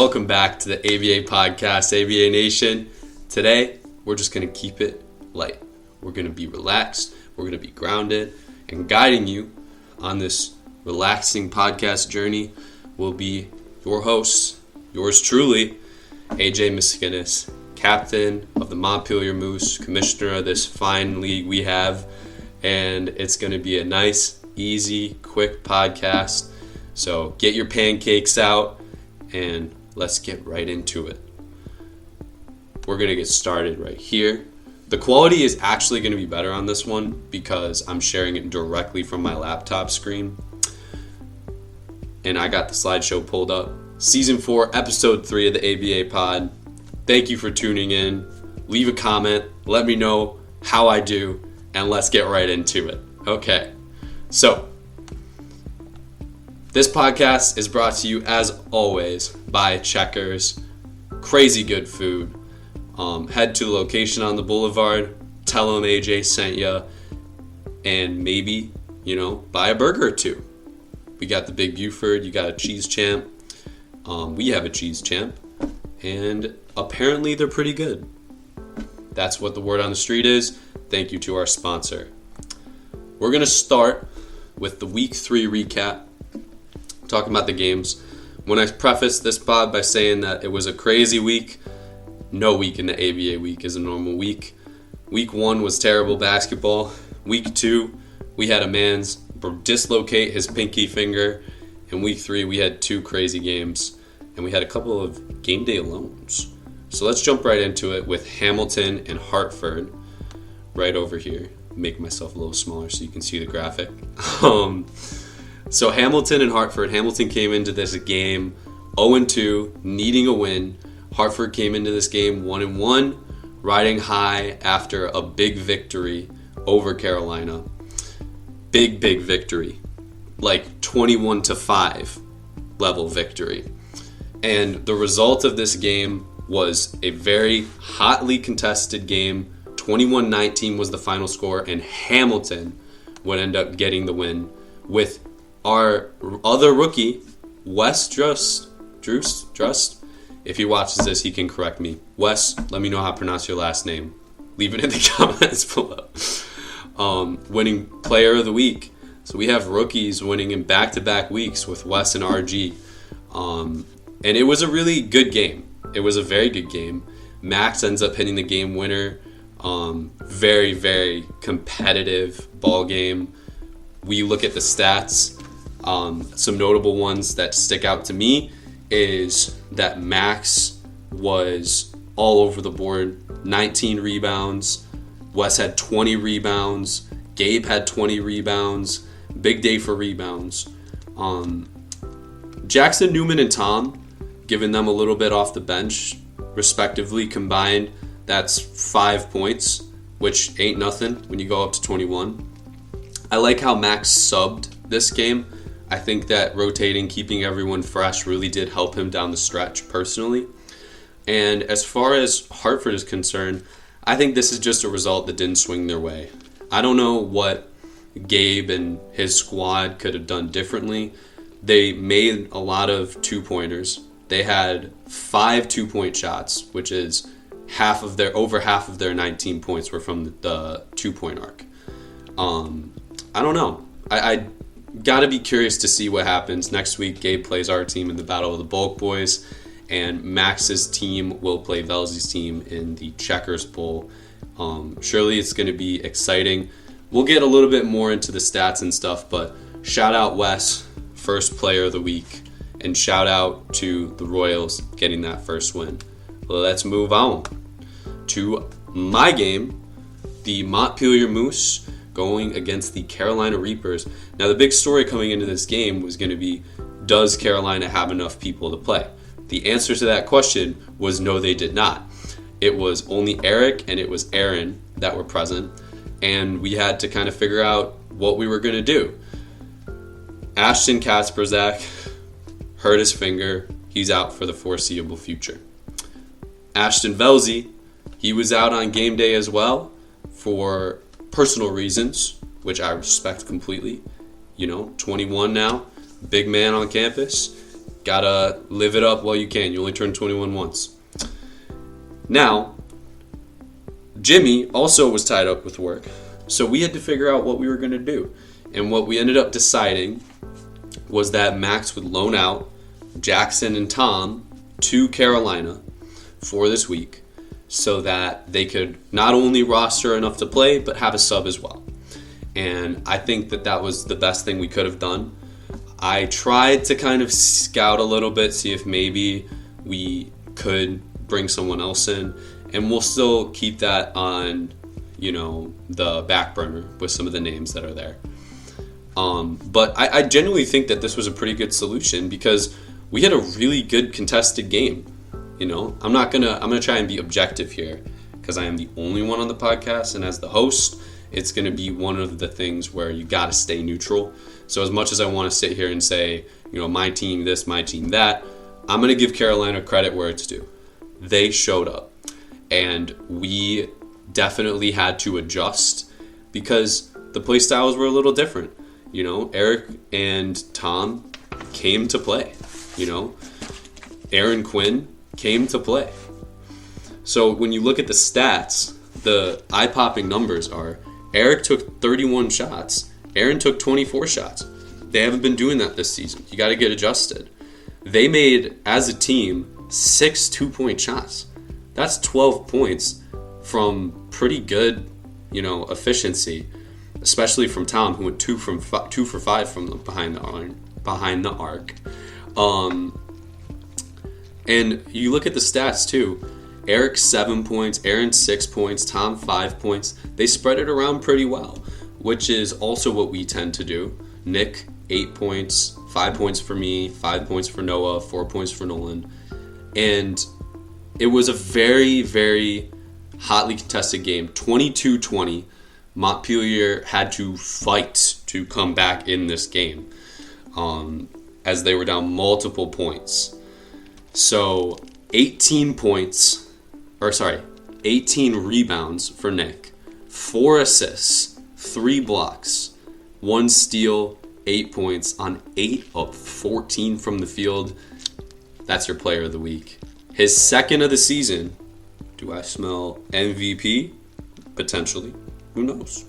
Welcome back to the ABA podcast, ABA Nation. Today, we're just going to keep it light. We're going to be relaxed, we're going to be grounded, and guiding you on this relaxing podcast journey will be your host, yours truly, AJ Miskines, captain of the Montpelier Moose, commissioner of this fine league we have, and it's going to be a nice, easy, quick podcast. So get your pancakes out and let's get right into it. We're going to get started right here. The quality is actually going to be better on this one because I'm sharing it directly from my laptop screen. And I got the slideshow pulled up. Season 4, Episode 3 of the ABA pod. Thank you for tuning in. Leave a comment. Let me know how I do. And let's get right into it. Okay. So, this podcast is brought to you, as always, by Checkers. Crazy good food. Head to the location on the boulevard. Tell them AJ sent you. And maybe, buy a burger or two. We got the Big Buford. You got a Cheese Champ. We have a Cheese Champ. And apparently they're pretty good. That's what the word on the street is. Thank you to our sponsor. We're going to start with the Week 3 recap. Talking about the games. When I prefaced this pod by saying that it was a crazy week, no week in the ABA week is a normal week. Week 1 was terrible basketball. Week 2, we had a man's dislocate his pinky finger. In Week 3, we had 2 crazy games. And we had a couple of game day loans. So let's jump right into it with Hamilton and Hartford. Right over here. Make myself a little smaller so you can see the graphic. So Hamilton and Hartford. Hamilton came into this game 0-2, needing a win. Hartford came into this game 1-1, riding high after a big victory over Carolina. Big victory. Like 21-5 level victory. And the result of this game was a very hotly contested game. 21-19 was the final score, and Hamilton would end up getting the win with our other rookie, Wes Drust. If he watches this, he can correct me. Wes, let me know how to pronounce your last name. Leave it in the comments below. Winning player of the week. So we have rookies winning in back-to-back weeks with Wes and RG. And it was a really good game. It was a very good game. Max ends up hitting the game winner. Very, very competitive ball game. We look at the stats. Some notable ones that stick out to me is that Max was all over the board. 19 rebounds. Wes had 20 rebounds. Gabe had 20 rebounds. Big day for rebounds. Jackson, Newman, and Tom, giving them a little bit off the bench, respectively, combined. That's 5 points, which ain't nothing when you go up to 21. I like how Max subbed this game. I think that rotating, keeping everyone fresh really did help him down the stretch personally. And as far as Hartford is concerned, I think this is just a result that didn't swing their way. I don't know what Gabe and his squad could have done differently. They made a lot of two-pointers. They had 5 2-point shots, which is over half of their 19 points were from the 2-point arc. I don't know. I got to be curious to see what happens. Next week, Gabe plays our team in the Battle of the Bulk Boys, and Max's team will play Velzy's team in the Checkers Bowl. Surely it's going to be exciting. We'll get a little bit more into the stats and stuff, but shout out Wes, first player of the week, and shout out to the Royals getting that first win. Let's move on to my game, the Montpelier Moose going against the Carolina Reapers. Now, the big story coming into this game was going to be, does Carolina have enough people to play? The answer to that question was no, they did not. It was only Eric and it was Aaron that were present, and we had to kind of figure out what we were going to do. Ashton Kasperzak hurt his finger. He's out for the foreseeable future. Ashton Velzy, he was out on game day as well for personal reasons, which I respect completely. 21 now, big man on campus. Gotta live it up while you can. You only turn 21 once. Now, Jimmy also was tied up with work, so we had to figure out what we were going to do. And what we ended up deciding was that Max would loan out Jackson and Tom to Carolina for this week so that they could not only roster enough to play, but have a sub as well. And I think that was the best thing we could have done. I tried to kind of scout a little bit, see if maybe we could bring someone else in, and we'll still keep that on, the back burner with some of the names that are there. But I genuinely think that this was a pretty good solution because we had a really good contested game. I'm gonna try and be objective here because I am the only one on the podcast, and as the host, it's gonna be one of the things where you gotta stay neutral. So as much as I want to sit here and say, my team this, my team that, I'm gonna give Carolina credit where it's due. They showed up, and we definitely had to adjust because the play styles were a little different. Eric and Tom came to play. Aaron Quinn came to play. So when you look at the stats, the eye-popping numbers are Eric took 31 shots. Aaron took 24 shots. They haven't been doing that this season. You got to get adjusted. They made, as a team, 6 2-point shots. That's 12 points from pretty good, efficiency, especially from Tom, who went 2 for 5 from behind the arc. And you look at the stats too. Eric 7 points, Aaron 6 points, Tom 5 points. They spread it around pretty well, which is also what we tend to do. Nick 8 points, 5 points for me, 5 points for Noah, 4 points for Nolan. And it was a very, very hotly contested game. 22-20. Montpelier had to fight to come back in this game as they were down multiple points. So 18 rebounds for Nick, 4 assists, 3 blocks, 1 steal, 8 points on 8 of 14 from the field. That's your player of the week. His second of the season. Do I smell MVP? Potentially. Who knows?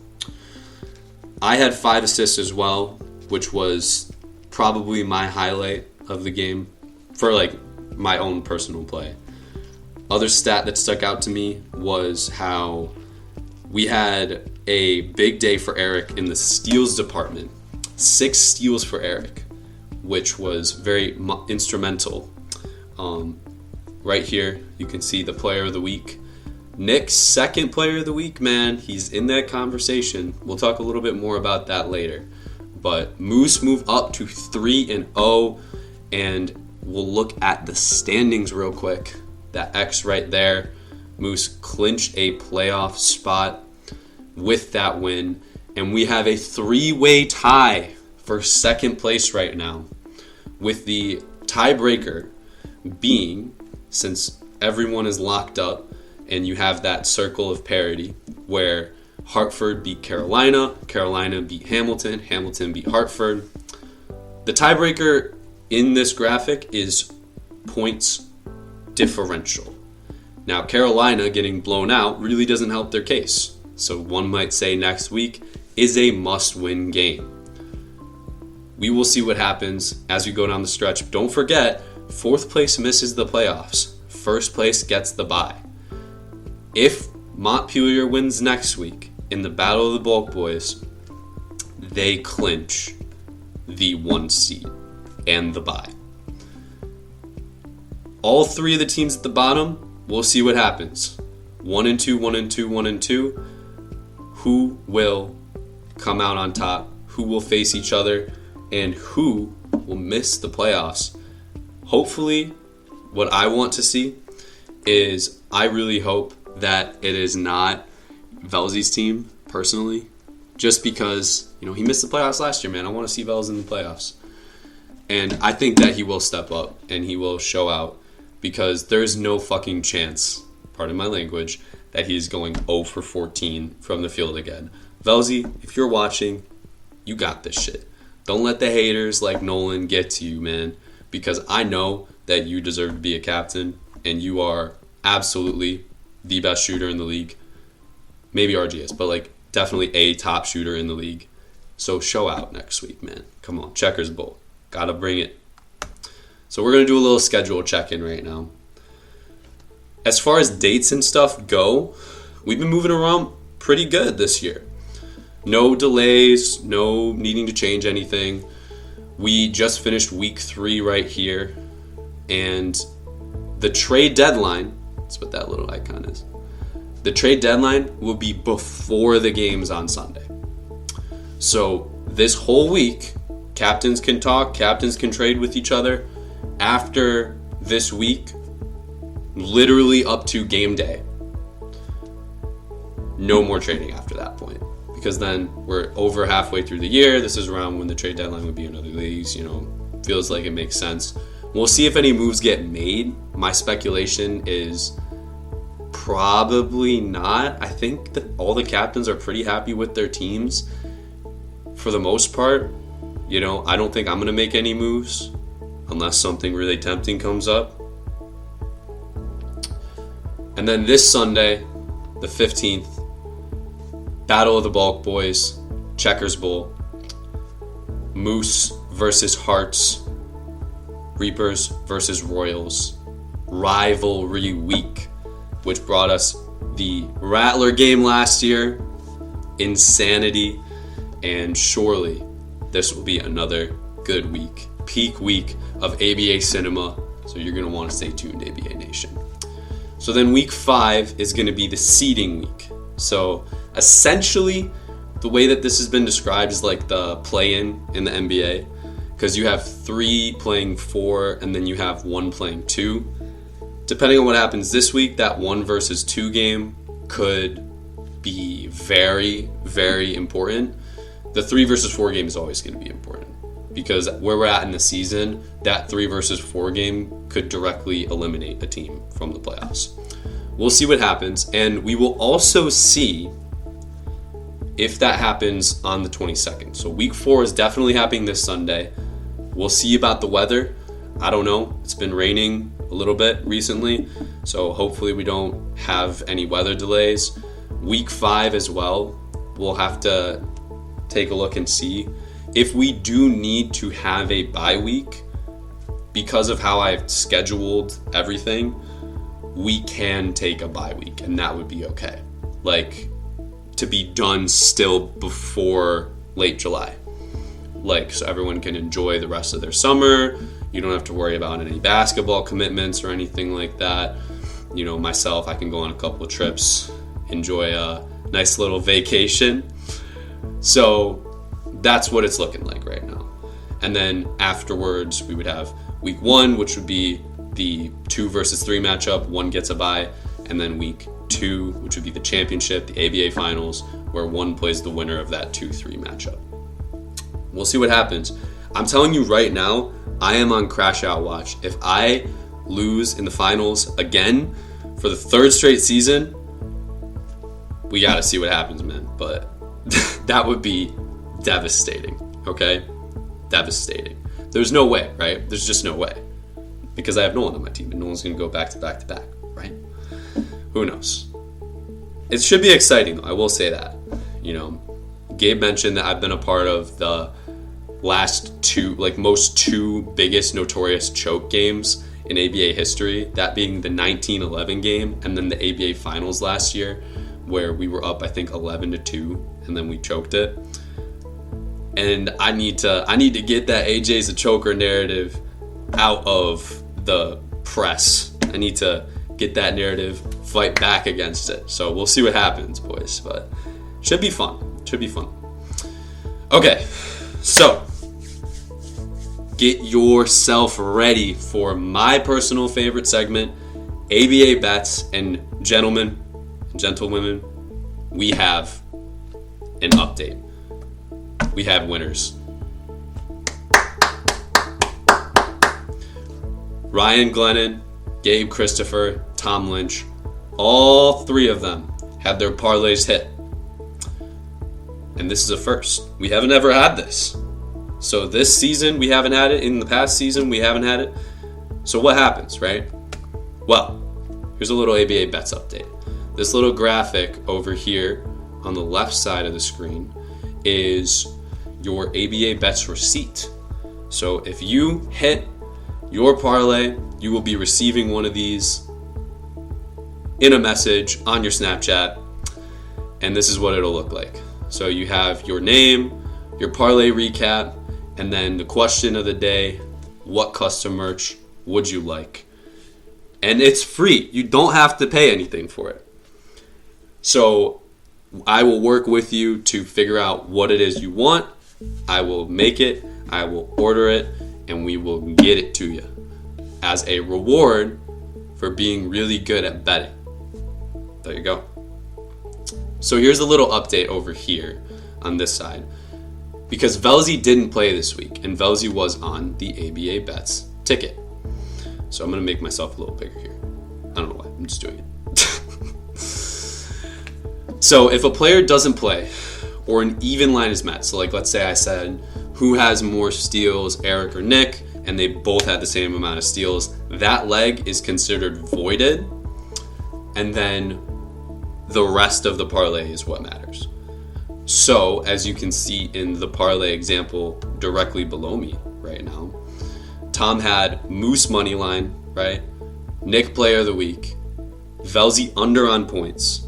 I had 5 assists as well, which was probably my highlight of the game for my own personal play. Other stat that stuck out to me was how we had a big day for Eric in the steals department. 6 steals for Eric, which was very instrumental. Right here, you can see the player of the week. Nick's second player of the week, man, he's in that conversation. We'll talk a little bit more about that later. But Moose moved up to 3-0, and we'll look at the standings real quick. That X right there. Moose clinched a playoff spot with that win, and we have a 3-way tie for second place right now, with the tiebreaker being, since everyone is locked up and you have that circle of parity where Hartford beat Carolina, Carolina beat Hamilton, Hamilton beat Hartford. The tiebreaker in this graphic is points differential. Now, Carolina getting blown out really doesn't help their case. So one might say next week is a must-win game. We will see what happens as we go down the stretch. Don't forget, 4th place misses the playoffs. 1st place gets the bye. If Montpelier wins next week in the Battle of the Bulk Boys, they clinch the 1 seed and the bye. All 3 of the teams at the bottom, we'll see what happens. 1-2, 1-2, 1-2. Who will come out on top? Who will face each other? And who will miss the playoffs? Hopefully, what I want to see is I really hope that it is not Velzy's team, personally. Just because, he missed the playoffs last year, man. I want to see Velz in the playoffs. And I think that he will step up and he will show out because there's no fucking chance, pardon my language, that he's going 0 for 14 from the field again. Velzy, if you're watching, you got this shit. Don't let the haters like Nolan get to you, man. because I know that you deserve to be a captain, and you are absolutely the best shooter in the league. Maybe RGS, but like definitely a top shooter in the league. So show out next week, man. Come on, Checkers Bowl. Gotta bring it. So we're going to do a little schedule check-in right now. As far as dates and stuff go, we've been moving around pretty good this year. No delays, no needing to change anything. We just finished week 3 right here. And the trade deadline, that's what that little icon is. The trade deadline will be before the games on Sunday. So this whole week, captains can talk, captains can trade with each other. After this week, literally up to game day, no more trading after that point, because then we're over halfway through the year. This is around when the trade deadline would be in other leagues. Feels like it makes sense. We'll see if any moves get made. My speculation is probably not. I think that all the captains are pretty happy with their teams for the most part. I don't think I'm going to make any moves unless something really tempting comes up. And then this Sunday, the 15th, Battle of the Bulk Boys, Checkers Bowl, Moose versus Hearts, Reapers versus Royals, Rivalry Week, which brought us the Rattler game last year, insanity, and surely this will be another good week, peak week of ABA cinema, so you're going to want to stay tuned, ABA Nation. So then week 5 is going to be the seeding week. So essentially, the way that this has been described is like the play-in in the NBA, because you have 3 playing 4, and then you have 1 playing 2. Depending on what happens this week, that 1 versus 2 game could be very, very important. The 3 versus 4 game is always going to be important, because where we're at in the season, that 3 versus 4 game could directly eliminate a team from the playoffs. We'll see what happens, and we will also see if that happens on the 22nd. So week 4 is definitely happening this Sunday. We'll see about the weather. I don't know. It's been raining a little bit recently, so hopefully we don't have any weather delays. Week 5 as well, we'll have to take a look and see. If we do need to have a bye week, because of how I've scheduled everything, we can take a bye week, and that would be okay. Like, to be done still before late July. Like, so everyone can enjoy the rest of their summer. You don't have to worry about any basketball commitments or anything like that. Myself, I can go on a couple of trips, enjoy a nice little vacation. So that's what it's looking like right now. And then afterwards, we would have week 1, which would be the 2 versus 3 matchup. 1 gets a bye. And then week 2, which would be the championship, the ABA finals, where 1 plays the winner of that 2-3 matchup. We'll see what happens. I'm telling you right now, I am on crash out watch. If I lose in the finals again for the 3rd straight season, we got to see what happens, man. But that would be devastating, okay? Devastating. There's no way, right? There's just no way. Because I have no one on my team, and no one's going to go back to back to back, right? Who knows? It should be exciting, though. I will say that. Gabe mentioned that I've been a part of the last 2 biggest notorious choke games in ABA history, that being the 1911 game and then the ABA finals last year, where we were up, I think, 11-2, and then we choked it. And I need to get that AJ's a choker narrative out of the press. I need to get that narrative, fight back against it. So we'll see what happens, boys. But should be fun. Okay, so get yourself ready for my personal favorite segment, ABA bets. And gentlemen and gentlewomen, we have an update. We have winners. Ryan Glennon, Gabe Christopher, Tom Lynch, all 3 of them had their parlays hit. And this is a first. We haven't ever had this. So this season, we haven't had it. In the past season, we haven't had it. So what happens, right? Well, here's a little ABA bets update. This little graphic over here on the left side of the screen is your ABA bets receipt. So if you hit your parlay, you will be receiving one of these in a message on your Snapchat, and this is what it'll look like. So you have your name, your parlay recap, and then the question of the day: what custom merch would you like? And it's free. You don't have to pay anything for it. So I will work with you to figure out what it is you want. I will make it, I will order it, and we will get it to you as a reward for being really good at betting. There you go. So here's a little update over here on this side. Because Velzy didn't play this week, and Velzy was on the ABA Bets ticket. So I'm going to make myself a little bigger here. I don't know why, I'm just doing it. So if a player doesn't play, or an even line is met, so like let's say I said, who has more steals, Eric or Nick, and they both had the same amount of steals, that leg is considered voided, and then the rest of the parlay is what matters. So as you can see in the parlay example directly below me right now, Tom had Moose money line, right? Nick player of the week, Velzy under on points,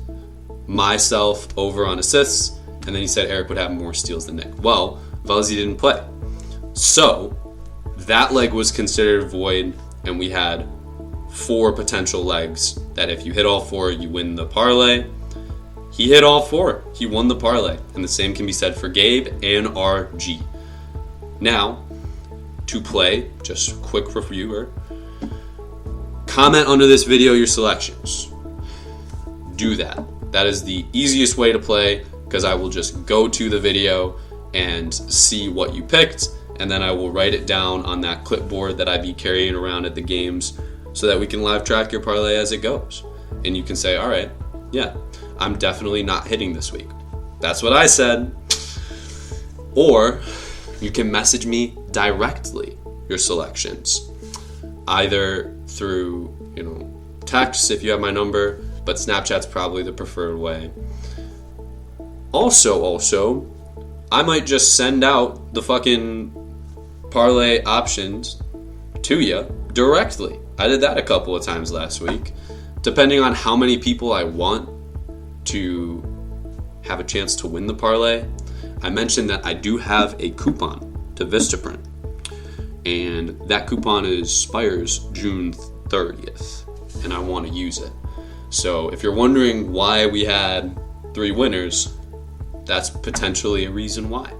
myself over on assists, and then he said Eric would have more steals than Nick. Well, Velzy didn't play. So that leg was considered void, and we had 4 potential legs that if you hit all 4, you win the parlay. He hit all 4. He won the parlay. And the same can be said for Gabe and RG. Now, to play, just quick reviewer, comment under this video your selections. Do that. That is the easiest way to play, because I will just go to the video and see what you picked, and then I will write it down on that clipboard that I be carrying around at the games so that we can live track your parlay as it goes. And you can say, all right, yeah, I'm definitely not hitting this week. That's what I said. Or you can message me directly your selections, either through, text if you have my number, but Snapchat's probably the preferred way. Also, I might just send out the fucking parlay options to you directly. I did that a couple of times last week, depending on how many people I want to have a chance to win the parlay. I mentioned that I do have a coupon to Vistaprint, and that coupon expires June 30th, and I want to use it. So if you're wondering why we had 3 winners, that's potentially a reason why.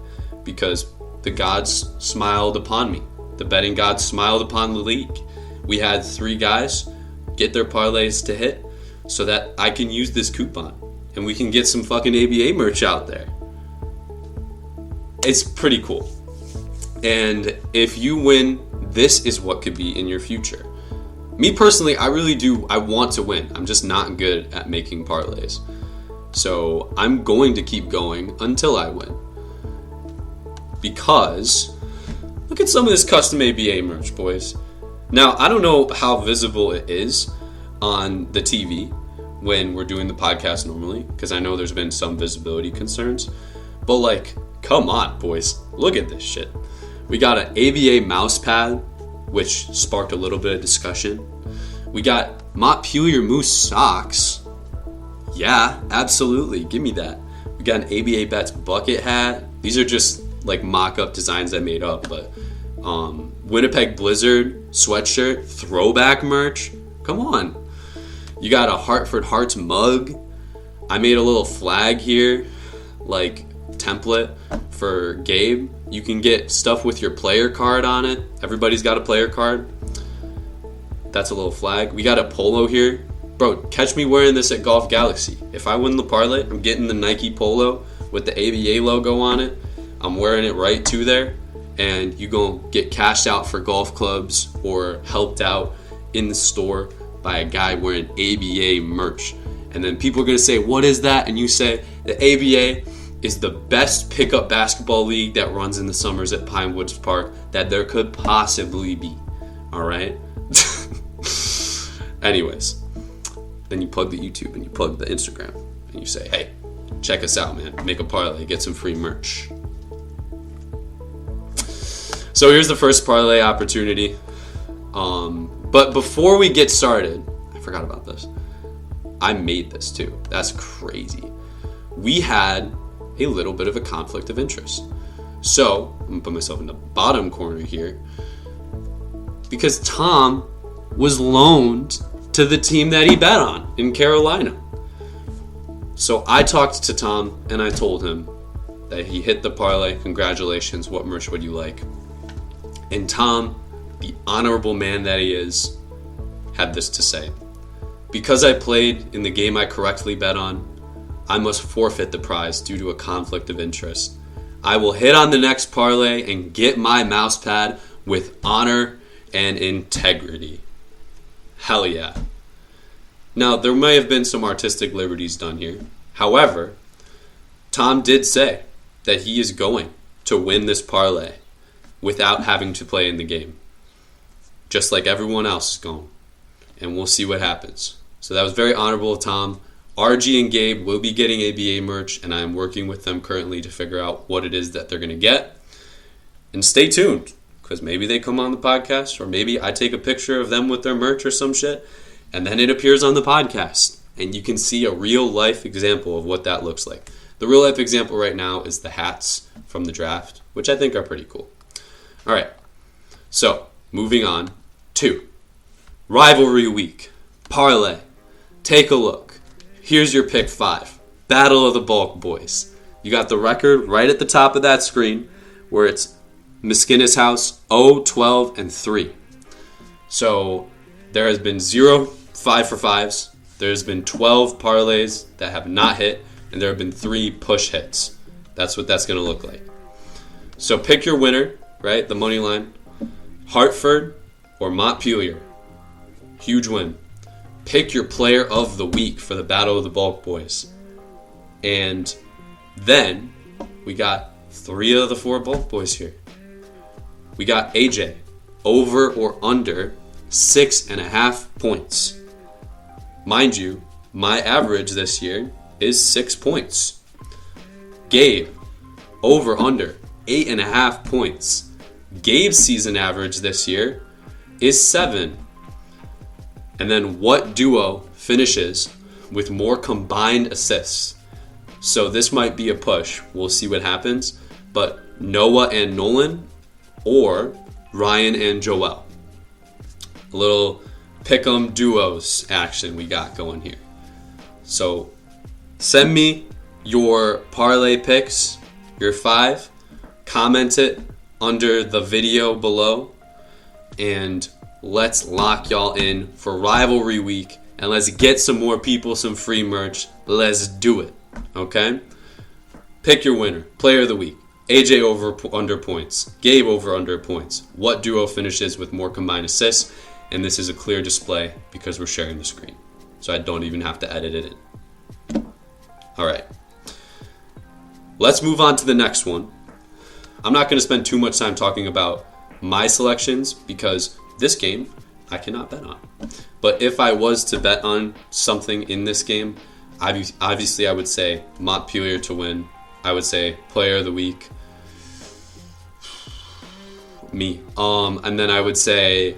Because the gods smiled upon me. The betting gods smiled upon the league. We had 3 guys get their parlays to hit so that I can use this coupon and we can get some fucking ABA merch out there. It's pretty cool. And if you win, this is what could be in your future. Me personally, I want to win. I'm just not good at making parlays. So I'm going to keep going until I win. Because look at some of this custom ABA merch, boys. Now, I don't know how visible it is on the TV when we're doing the podcast normally, because I know there's been some visibility concerns. But come on, boys. Look at this shit. We got an ABA mouse pad, which sparked a little bit of discussion. We got Montpelier Moose socks. Yeah, absolutely. Give me that. We got an ABA Bets bucket hat. These are just mock-up designs I made up, but Winnipeg Blizzard sweatshirt, throwback merch. Come on. You got a Hartford Hearts mug. I made a little flag here, template for Gabe. You can get stuff with your player card on it. Everybody's got a player card. That's a little flag. We got a polo here. Bro, catch me wearing this at Golf Galaxy. If I win the parlay, I'm getting the Nike polo with the ABA logo on it. I'm wearing it right to there. And you gonna get cashed out for golf clubs or helped out in the store by a guy wearing ABA merch. And then people are gonna say, what is that? And you say, the ABA is the best pickup basketball league that runs in the summers at Pine Woods Park that there could possibly be. All right? Anyways, then you plug the YouTube and you plug the Instagram and you say, hey, check us out, man. Make a parlay, get some free merch. So here's the first parlay opportunity. But before we get started, I forgot about this. I made this too. That's crazy. We had a little bit of a conflict of interest. So I'm gonna put myself in the bottom corner here because Tom was loaned to the team that he bet on in Carolina. So I talked to Tom and I told him that he hit the parlay. Congratulations. What merch would you like? And Tom, the honorable man that he is, had this to say. Because I played in the game I correctly bet on, I must forfeit the prize due to a conflict of interest. I will hit on the next parlay and get my mouse pad with honor and integrity. Hell yeah. Now, there may have been some artistic liberties done here. However, Tom did say that he is going to win this parlay without having to play in the game, just like everyone else is going. And we'll see what happens. So that was very honorable of Tom. RG and Gabe will be getting ABA merch, and I am working with them currently to figure out what it is that they're going to get. And stay tuned, because maybe they come on the podcast, or maybe I take a picture of them with their merch or some shit, and then it appears on the podcast. And you can see a real-life example of what that looks like. The real-life example right now is the hats from the draft, which I think are pretty cool. All right, so moving on to Rivalry Week. Parlay. Take a look. Here's your pick 5. Battle of the Bulk Boys. You got the record right at the top of that screen where it's Miskines House 0, 12, 3. So there has been 0 5 for 5s. There's been 12 parlays that have not hit, and there have been 3 push hits. That's what that's going to look like. So pick your winner, right? The money line. Hartford or Montpelier. Huge win. Pick your player of the week for the Battle of the Bulk Boys. And then we got 3 of the 4 Bulk Boys here. We got AJ over or under 6.5 points. Mind you, my average this year is 6 points. Gabe over under 8.5 points. Gabe's season average this year is 7. And then what duo finishes with more combined assists? So this might be a push. We'll see what happens. But Noah and Nolan or Ryan and Joel. A little pick'em duos action we got going here. So send me your parlay picks, your 5. Comment it under the video below. And let's lock y'all in for Rivalry Week, and let's get some more people some free merch. Let's do it, okay? Pick your winner. Player of the week. AJ over under points. Gabe over under points. What duo finishes with more combined assists? And this is a clear display because we're sharing the screen, so I don't even have to edit it in. All right. Let's move on to the next one. I'm not going to spend too much time talking about my selections because this game, I cannot bet on. But if I was to bet on something in this game, obviously I would say Montpelier to win. I would say player of the week, me. And then I would say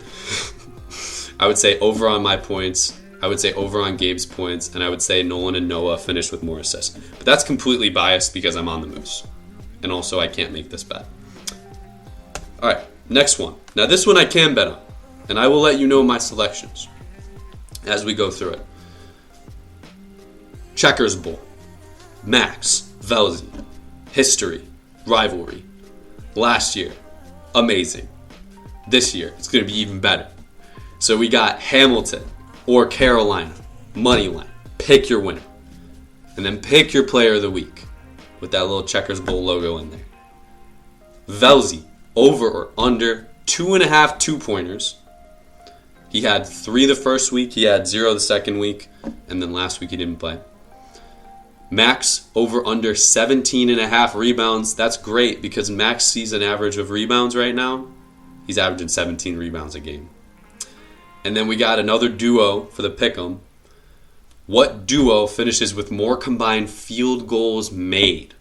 over on my points. I would say over on Gabe's points, and I would say Nolan and Noah finished with more assists. But that's completely biased because I'm on the Moose, and also I can't make this bet. All right, next one. Now this one I can bet on. And I will let you know my selections as we go through it. Checkers Bowl. Max. Velzy. History. Rivalry. Last year. Amazing. This year, it's going to be even better. So we got Hamilton or Carolina. Money line. Pick your winner. And then pick your player of the week with that little Checkers Bowl logo in there. Velzy. Over or under 2.5 2-pointers. He had 3 the first week, he had 0 the second week, and then last week he didn't play. Max over under 17.5 rebounds. That's great because Max sees an average of rebounds right now. He's averaging 17 rebounds a game. And then we got another duo for the pick'em. What duo finishes with more combined field goals made?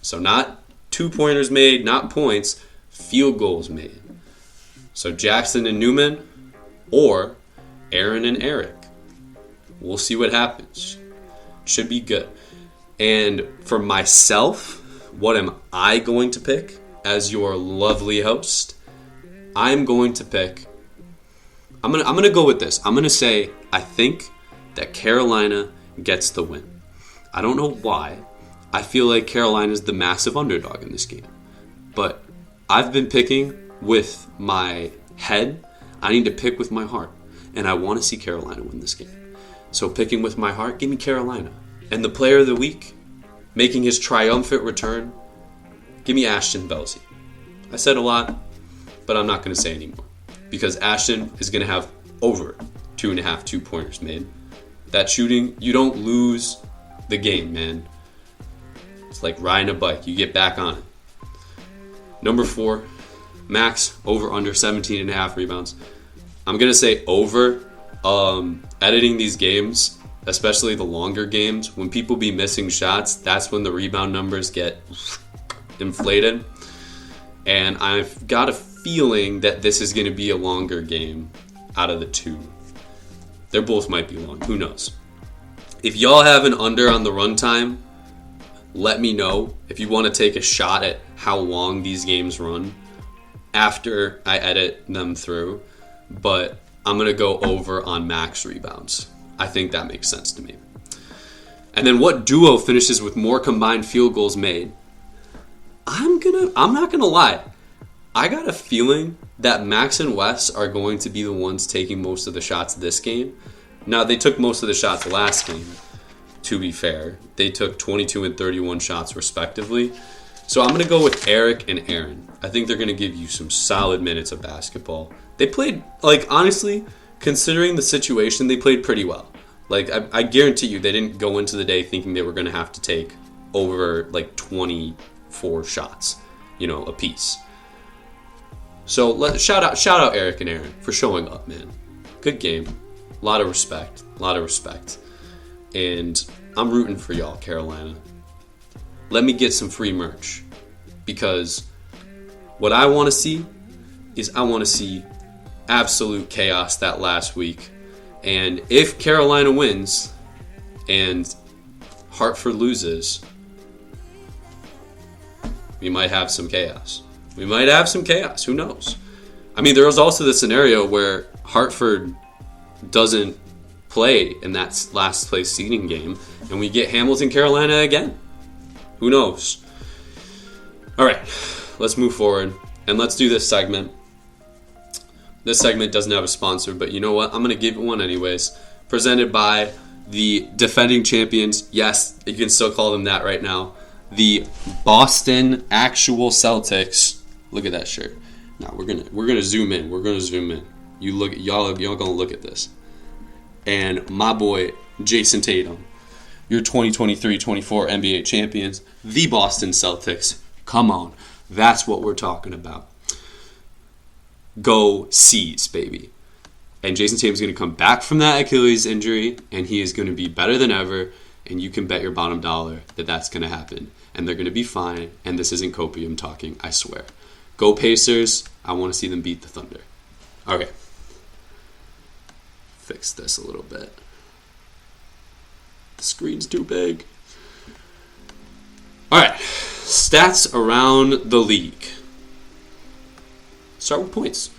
So not 2-pointers made, not points, field goals made. So Jackson and Newman or Aaron and Eric. We'll see what happens. Should be good. And for myself, what am I going to pick as your lovely host? I'm going to pick... I'm gonna go with this. I'm gonna say I think that Carolina gets the win. I don't know why. I feel like Carolina is the massive underdog in this game. But I've been picking with my head. I need to pick with my heart. And I want to see Carolina win this game. So picking with my heart, give me Carolina. And the player of the week, making his triumphant return, give me Ashton Belzy. I said a lot, but I'm not going to say anymore. Because Ashton is going to have over 2.5 2-pointers made. That shooting, you don't lose the game, man. It's like riding a bike. You get back on it. Number 4, Max over under 17.5 rebounds. I'm going to say over. Editing these games, especially the longer games, when people be missing shots, that's when the rebound numbers get inflated. And I've got a feeling that this is going to be a longer game out of the two. They both might be long. Who knows? If y'all have an under on the runtime, let me know if you want to take a shot at how long these games run after I edit them through. But I'm going to go over on max rebounds. I think that makes sense to me. And then what duo finishes with more combined field goals made? I'm not going to lie. I got a feeling that Max and Wes are going to be the ones taking most of the shots this game. Now, they took most of the shots last game, to be fair. They took 22 and 31 shots respectively. So I'm going to go with Eric and Aaron. I think they're going to give you some solid minutes of basketball. They played, honestly, considering the situation, they played pretty well. I guarantee you they didn't go into the day thinking they were going to have to take over, 24 shots, a piece. So shout out Eric and Aaron for showing up, man. Good game. A lot of respect. And I'm rooting for y'all, Carolina. Let me get some free merch. Because what I want to see is I want to see absolute chaos that last week. And if Carolina wins and Hartford loses, we might have some chaos. Who knows? I mean, there was also the scenario where Hartford doesn't play in that last place seeding game, and we get Hamilton, Carolina again. Who knows? All right, let's move forward, and let's do this segment. This segment doesn't have a sponsor, but you know what? I'm going to give it one anyways. Presented by the defending champions. Yes, you can still call them that right now. The Boston actual Celtics. Look at that shirt. Now we're gonna zoom in. Y'all gonna look at this. And my boy Jason Tatum, your 2023-24 NBA champions, the Boston Celtics. Come on, that's what we're talking about. Go C's, baby. And Jason Tatum's gonna come back from that Achilles injury, and he is gonna be better than ever. And you can bet your bottom dollar that that's gonna happen. And they're gonna be fine. And this isn't copium talking, I swear. Go Pacers. I want to see them beat the Thunder. Okay. Fix this a little bit. The screen's too big. Alright. Stats around the league. Start with points.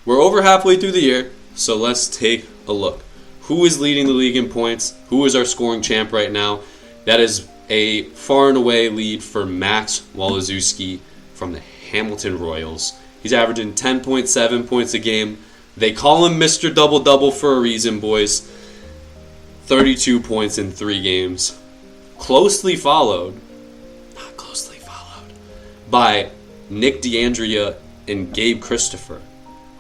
We're over halfway through the year, so let's take a look. Who is leading the league in points? Who is our scoring champ right now? That is a far and away lead for Max Woloszewski from the Hamilton Royals. He's averaging 10.7 points a game. They call him Mr. Double-Double for a reason, boys. 32 points in 3 games. Not closely followed, by Nick D'Andrea and Gabe Christopher,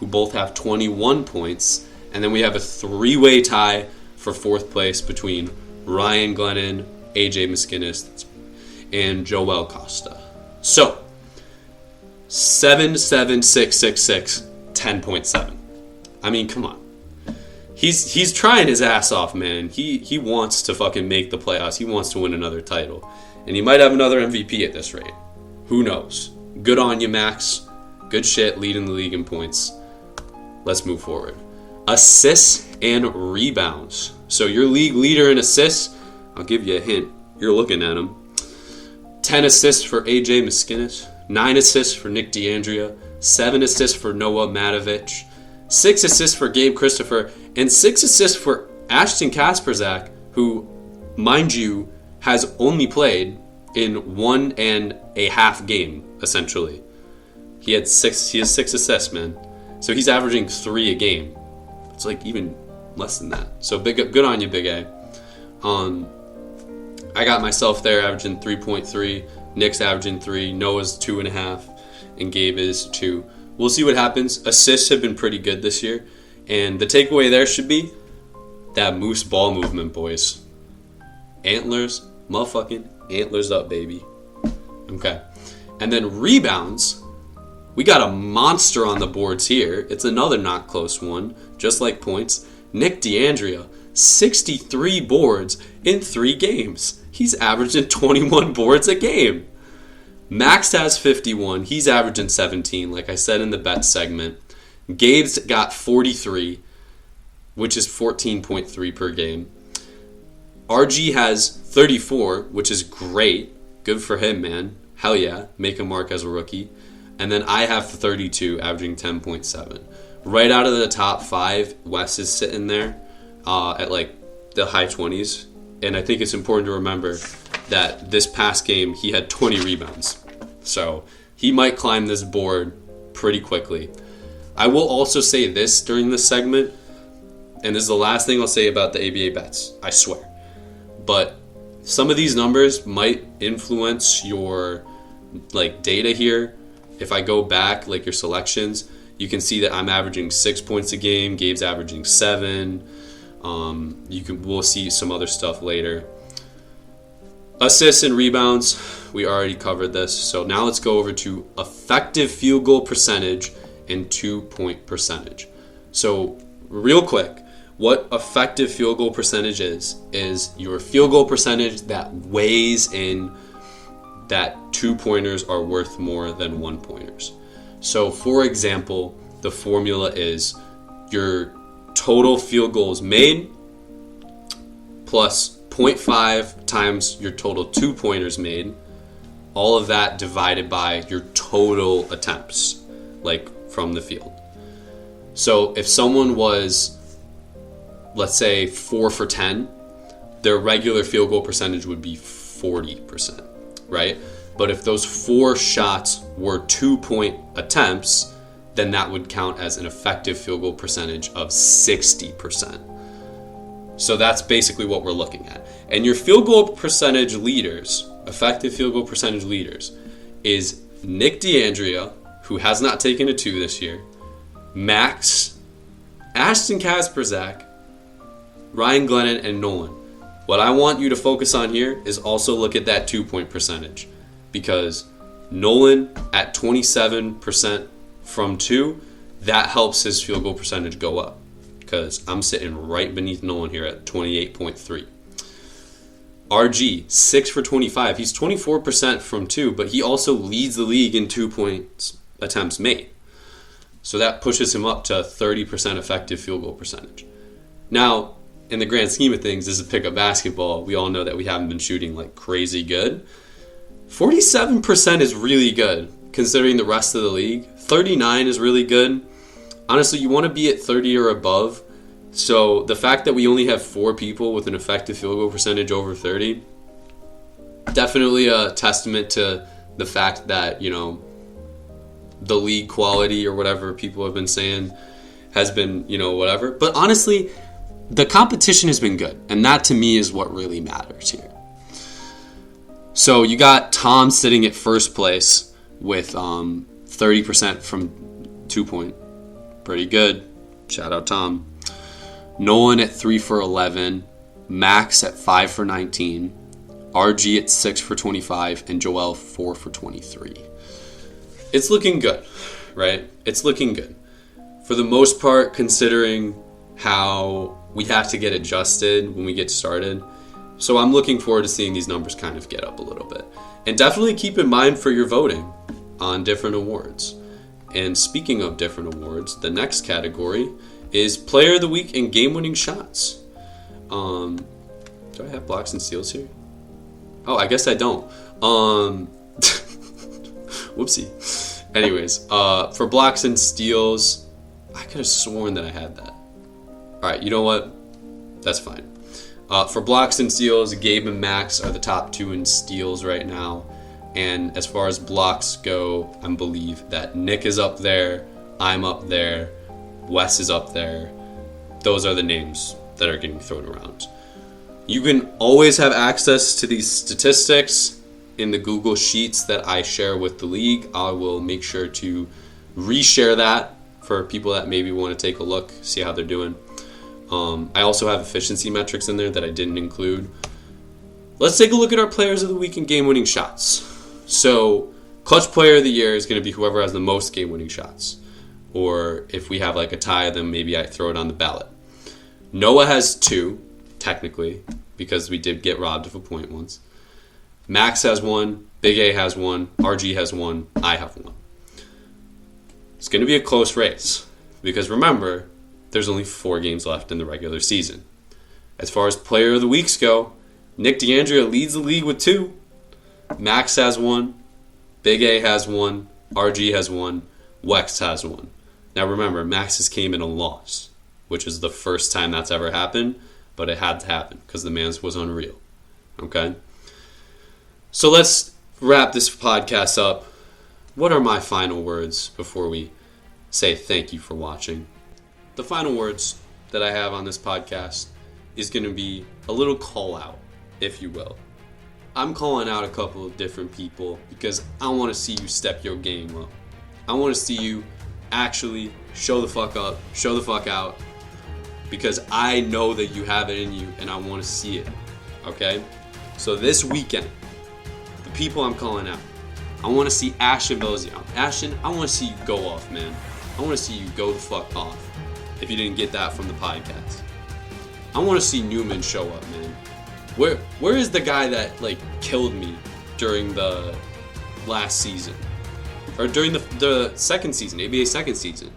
who both have 21 points. And then we have a 3-way tie for 4th place between Ryan Glennon, AJ Miskines, and Joel Costa. So, 7.7666, 10.7. I mean, come on. He's trying his ass off, man. He wants to fucking make the playoffs. He wants to win another title. And he might have another MVP at this rate. Who knows? Good on you, Max. Good shit, leading the league in points. Let's move forward. Assists and rebounds. So your league leader in assists, I'll give you a hint. You're looking at him. 10 assists for AJ Miskines. 9 assists for Nick D'Andrea. 7 assists for Noah Matovich. 6 assists for Gabe Christopher. And 6 assists for Ashton Kasperzak, who, mind you, has only played in 1.5 game, essentially. He has 6 assists, man. So he's averaging 3 a game. It's like even less than that. So good on you, Big A. I got myself there averaging 3.3. Nick's averaging 3. Noah's 2.5. And Gabe is 2. We'll see what happens. Assists have been pretty good this year. And the takeaway there should be that Moose ball movement, boys. Antlers, motherfucking antlers up, baby. Okay. And then rebounds. We got a monster on the boards here. It's another not close one, just like points. Nick D'Andrea, 63 boards in 3 games. He's averaging 21 boards a game. Max has 51. He's averaging 17, like I said in the bet segment. Gabe's got 43, which is 14.3 per game. RG has 34, which is great. Good for him, man. Hell yeah. Make a mark as a rookie. And then I have 32, averaging 10.7. Right out of the top 5, Wes is sitting there at like the high 20s. And I think it's important to remember that this past game, he had 20 rebounds. So he might climb this board pretty quickly. I will also say this during this segment, and this is the last thing I'll say about the ABA bets, I swear. But some of these numbers might influence your like data here. If I go back, like your selections, you can see that I'm averaging 6 points a game. Gabe's averaging 7. We'll see some other stuff later. Assists and rebounds, we already covered this. So now let's go over to effective field goal percentage and 2-point percentage. So real quick, what effective field goal percentage is your field goal percentage that weighs in that 2-pointers are worth more than 1-pointers. So for example, the formula is your total field goals made plus 0.5 times your total 2-pointers made, all of that divided by your total attempts, like from the field. So if someone was, let's say, 4 for 10, their regular field goal percentage would be 40%, right? But if those 4 shots were 2-point attempts, then that would count as an effective field goal percentage of 60%. So that's basically what we're looking at. And your field goal percentage leaders, effective field goal percentage leaders, is Nick D'Andrea, who has not taken a 2 this year, Max, Ashton Kasperzak, Ryan Glennon, and Nolan. What I want you to focus on here is also look at that 2-point percentage, because Nolan at 27% from 2, that helps his field goal percentage go up, because I'm sitting right beneath Nolan here at 28.3. RG, 6 for 25. He's 24% from 2, but he also leads the league in 2-point attempts made. So that pushes him up to 30% effective field goal percentage. Now, in the grand scheme of things, this is pickup basketball. We all know that we haven't been shooting like crazy good. 47% is really good, considering the rest of the league. 39 is really good. Honestly, you want to be at 30 or above. So the fact that we only have 4 people with an effective field goal percentage over 30, definitely a testament to the fact that, you know, the league quality or whatever people have been saying has been, you know, whatever. But honestly, the competition has been good. And that to me is what really matters here. So you got Tom sitting at first place with 30% from 2-point. Pretty good. Shout out Tom. Nolan at 3 for 11. Max at 5 for 19. RG at 6 for 25, and Joel 4 for 23. It's looking good, right? It's looking good. For the most part, considering how we have to get adjusted when we get started. So I'm looking forward to seeing these numbers kind of get up a little bit. And definitely keep in mind for your voting on different awards. And speaking of different awards, the next category is Player of the Week and Game-Winning Shots. Do I have blocks and steals here? Oh, I guess I don't. Whoopsie. Anyways, for blocks and steals, I could have sworn that I had that. Alright, you know what? That's fine. For blocks and steals, Gabe and Max are the top 2 in steals right now. And as far as blocks go, I believe that Nick is up there, I'm up there, Wes is up there. Those are the names that are getting thrown around. You can always have access to these statistics in the Google Sheets that I share with the league. I will make sure to reshare that for people that maybe want to take a look, see how they're doing. I also have efficiency metrics in there that I didn't include. Let's take a look at our Players of the Week and game-winning shots. So, Clutch Player of the Year is going to be whoever has the most game-winning shots. Or if we have like a tie, then maybe I throw it on the ballot. Noah has 2, technically, because we did get robbed of a point once. Max has 1, Big A has 1, RG has 1, I have 1. It's going to be a close race, because remember, there's only 4 games left in the regular season. As far as Player of the Weeks go, Nick DeAndrea leads the league with 2. Max has 1, Big A has 1, RG has 1, Wex has 1. Now remember, Max's came in a loss, which is the first time that's ever happened, but it had to happen because the man's was unreal. Okay? So let's wrap this podcast up. What are my final words before we say thank you for watching? The final words that I have on this podcast is going to be a little call out, if you will. I'm calling out a couple of different people because I want to see you step your game up. I want to see you actually show the fuck up, show the fuck out, because I know that you have it in you and I want to see it. Okay? So this weekend, the people I'm calling out, I want to see Ashton Belzion. Ashton, I want to see you go off, man. I want to see you go the fuck off. If you didn't get that from the podcast, I want to see Newman show up, man. Where is the guy that like killed me during the last season, or during the second season, ABA second season?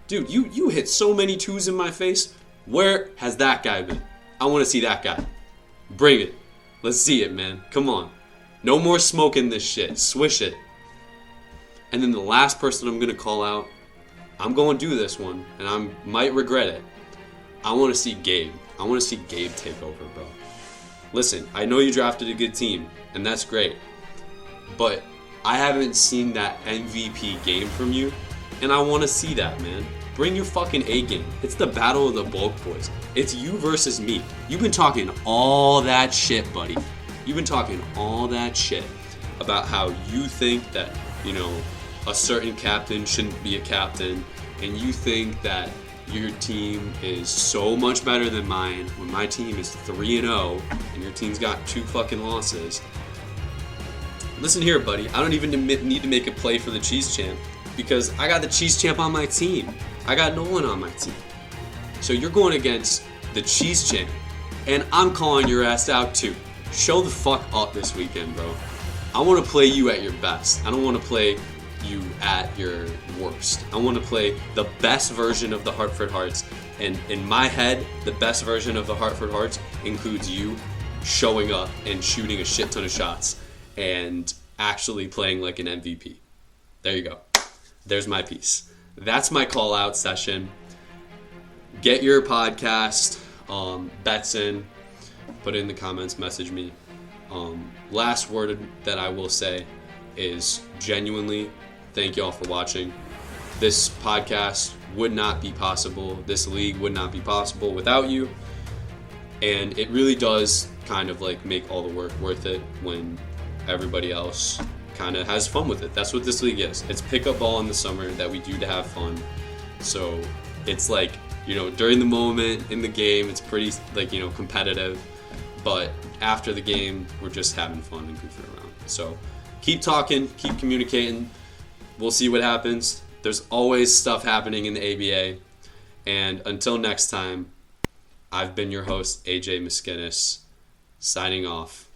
Dude, you hit so many 2s in my face. Where has that guy been? I want to see that guy. Bring it. Let's see it, man. Come on. No more smoking this shit. Swish it. And then the last person I'm gonna call out, I'm going to do this one, and I might regret it. I want to see Gabe. I want to see Gabe take over, bro. Listen, I know you drafted a good team, and that's great. But I haven't seen that MVP game from you, and I want to see that, man. Bring your fucking A game. It's the battle of the bulk boys. It's you versus me. You've been talking all that shit, buddy. You've been talking all that shit about how you think that, you know, a certain captain shouldn't be a captain, and you think that your team is so much better than mine when my team is 3-0 and your team's got 2 fucking losses. Listen here, buddy. I don't even need to make a play for the Cheese Champ because I got the Cheese Champ on my team. I got Nolan on my team. So you're going against the Cheese Champ, and I'm calling your ass out too. Show the fuck up this weekend, bro. I want to play you at your best. I don't want to play you at your worst. I want to play the best version of the Hartford Hearts, and in my head, the best version of the Hartford Hearts includes you showing up and shooting a shit ton of shots and actually playing like an MVP. There you go. There's my piece. That's my call out session. Get your podcast bets in. Put it in the comments, message me. Last word that I will say is genuinely thank you all for watching. This podcast would not be possible. This league would not be possible without you. And it really does kind of like make all the work worth it when everybody else kind of has fun with it. That's what this league is. It's pickup ball in the summer that we do to have fun. So it's like, you know, during the moment in the game, it's pretty like, you know, competitive. but after the game, we're just having fun and goofing around. So keep talking, keep communicating. We'll see what happens. There's always stuff happening in the ABA. And until next time, I've been your host, AJ Miskines, signing off.